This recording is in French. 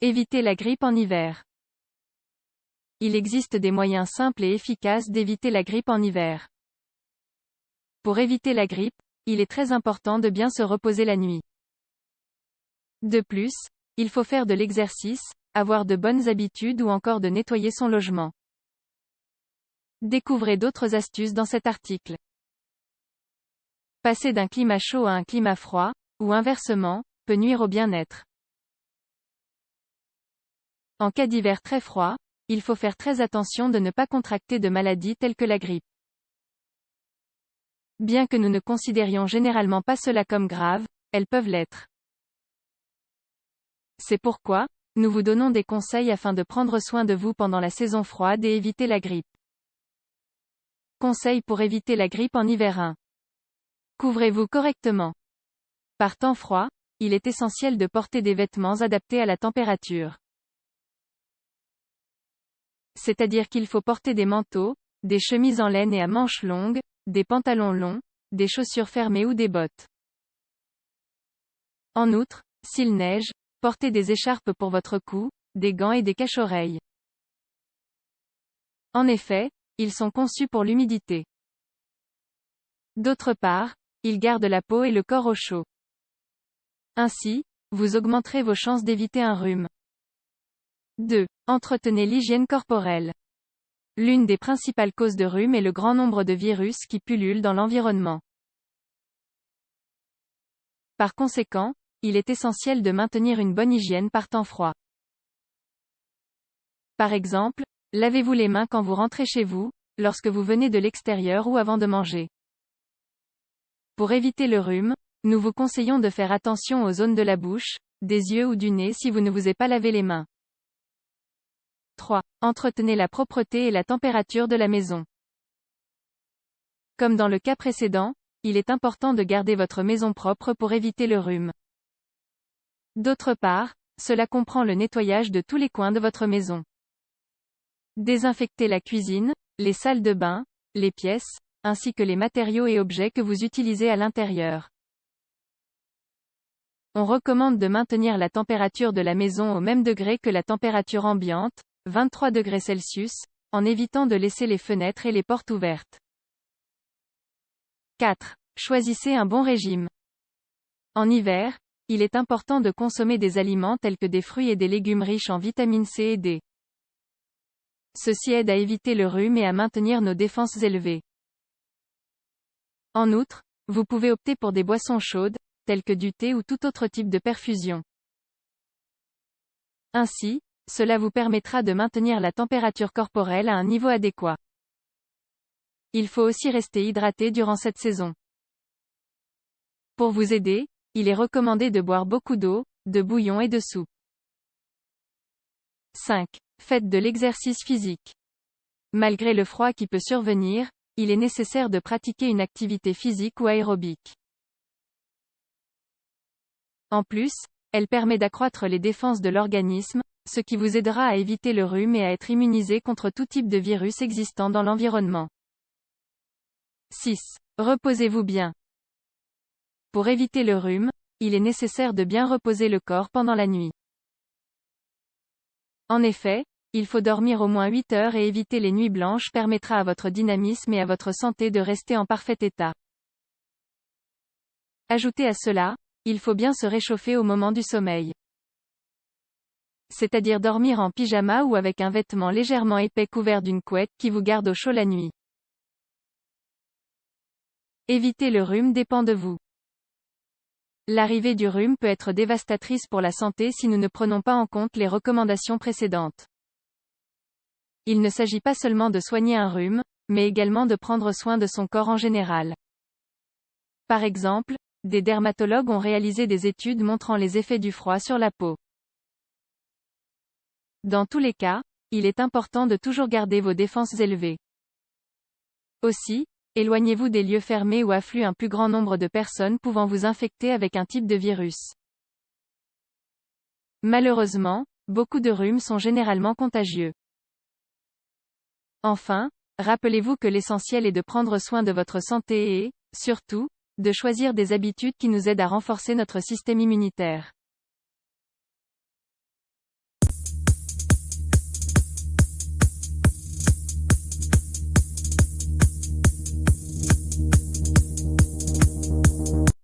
Éviter la grippe en hiver. Il existe des moyens simples et efficaces d'éviter la grippe en hiver. Pour éviter la grippe, il est très important de bien se reposer la nuit. De plus, il faut faire de l'exercice, avoir de bonnes habitudes ou encore de nettoyer son logement. Découvrez d'autres astuces dans cet article. Passer d'un climat chaud à un climat froid, ou inversement, peut nuire au bien-être. En cas d'hiver très froid, il faut faire très attention de ne pas contracter de maladies telles que la grippe. Bien que nous ne considérions généralement pas cela comme grave, elles peuvent l'être. C'est pourquoi, nous vous donnons des conseils afin de prendre soin de vous pendant la saison froide et éviter la grippe. Conseils pour éviter la grippe en hiver 1. Couvrez-vous correctement. Par temps froid, il est essentiel de porter des vêtements adaptés à la température. C'est-à-dire qu'il faut porter des manteaux, des chemises en laine et à manches longues, des pantalons longs, des chaussures fermées ou des bottes. En outre, s'il neige, portez des écharpes pour votre cou, des gants et des cache-oreilles. En effet, ils sont conçus pour l'humidité. D'autre part, ils gardent la peau et le corps au chaud. Ainsi, vous augmenterez vos chances d'éviter un rhume. 2. Entretenez l'hygiène corporelle. L'une des principales causes de rhume est le grand nombre de virus qui pullulent dans l'environnement. Par conséquent, il est essentiel de maintenir une bonne hygiène par temps froid. Par exemple, lavez-vous les mains quand vous rentrez chez vous, lorsque vous venez de l'extérieur ou avant de manger. Pour éviter le rhume, nous vous conseillons de faire attention aux zones de la bouche, des yeux ou du nez si vous ne vous êtes pas lavé les mains. 3. Entretenez la propreté et la température de la maison. Comme dans le cas précédent, il est important de garder votre maison propre pour éviter le rhume. D'autre part, cela comprend le nettoyage de tous les coins de votre maison. Désinfectez la cuisine, les salles de bain, les pièces, ainsi que les matériaux et objets que vous utilisez à l'intérieur. On recommande de maintenir la température de la maison au même degré que la température ambiante, 23 degrés Celsius, en évitant de laisser les fenêtres et les portes ouvertes. 4. Choisissez un bon régime. En hiver, il est important de consommer des aliments tels que des fruits et des légumes riches en vitamines C et D. Ceci aide à éviter le rhume et à maintenir nos défenses élevées. En outre, vous pouvez opter pour des boissons chaudes, telles que du thé ou tout autre type de perfusion. Ainsi, cela vous permettra de maintenir la température corporelle à un niveau adéquat. Il faut aussi rester hydraté durant cette saison. Pour vous aider, il est recommandé de boire beaucoup d'eau, de bouillon et de soupe. 5. Faites de l'exercice physique. Malgré le froid qui peut survenir, il est nécessaire de pratiquer une activité physique ou aérobique. En plus, elle permet d'accroître les défenses de l'organisme, ce qui vous aidera à éviter le rhume et à être immunisé contre tout type de virus existant dans l'environnement. 6. Reposez-vous bien. Pour éviter le rhume, il est nécessaire de bien reposer le corps pendant la nuit. En effet, il faut dormir au moins 8 heures et éviter les nuits blanches permettra à votre dynamisme et à votre santé de rester en parfait état. Ajoutez à cela, il faut bien se réchauffer au moment du sommeil. C'est-à-dire dormir en pyjama ou avec un vêtement légèrement épais couvert d'une couette qui vous garde au chaud la nuit. Éviter le rhume dépend de vous. L'arrivée du rhume peut être dévastatrice pour la santé si nous ne prenons pas en compte les recommandations précédentes. Il ne s'agit pas seulement de soigner un rhume, mais également de prendre soin de son corps en général. Par exemple, des dermatologues ont réalisé des études montrant les effets du froid sur la peau. Dans tous les cas, il est important de toujours garder vos défenses élevées. Aussi, éloignez-vous des lieux fermés où affluent un plus grand nombre de personnes pouvant vous infecter avec un type de virus. Malheureusement, beaucoup de rhumes sont généralement contagieux. Enfin, rappelez-vous que l'essentiel est de prendre soin de votre santé et, surtout, de choisir des habitudes qui nous aident à renforcer notre système immunitaire.